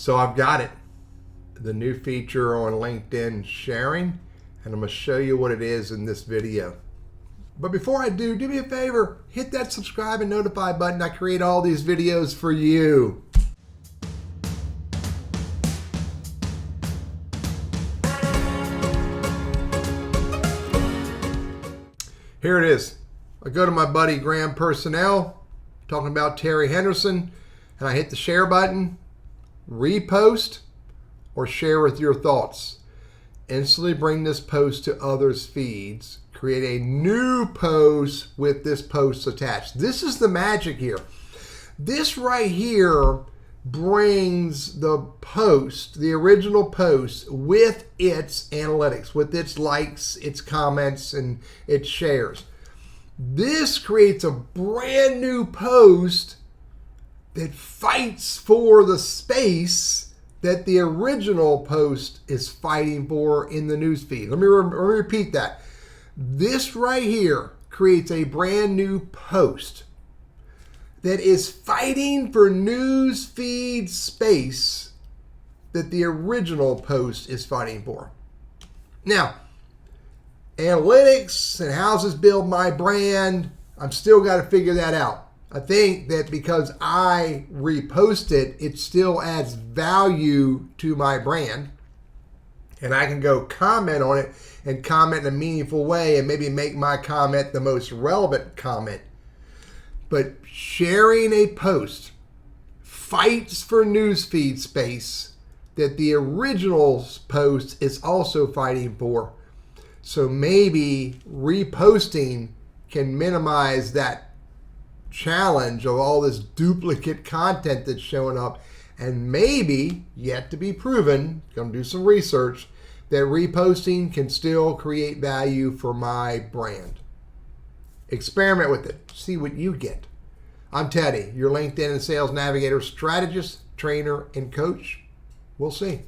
So I've got it, the new feature on LinkedIn sharing, and I'm going to show you what it is in this video. But before I do me a favor, hit that subscribe and notify button. I create all these videos for you. Here it is. I go to my buddy Graham Personnel, talking about Terry Henderson, and I hit the share button, repost, or share with your thoughts. Instantly bring this post to others' feeds. Create a new post with this post attached. This is the magic here. This right here brings the post, the original post, with its analytics, with its likes, its comments, and its shares. This creates a brand new post that fights for the space that the original post is fighting for in the newsfeed. Let me repeat that. This right here creates a brand new post that is fighting for news feed space that the original post is fighting for. Now, analytics and how does this build my brand? I'm still got to figure that out. I think that because I repost it, it still adds value to my brand. And I can go comment on it and comment in a meaningful way and maybe make my comment the most relevant comment. But sharing a post fights for newsfeed space that the original post is also fighting for. So maybe reposting can minimize that challenge of all this duplicate content that's showing up, and maybe, yet to be proven, gonna do some research, that reposting can still create value for my brand. Experiment with it, see what you get. I'm Teddy, your LinkedIn and Sales Navigator strategist, trainer, and coach. We'll see.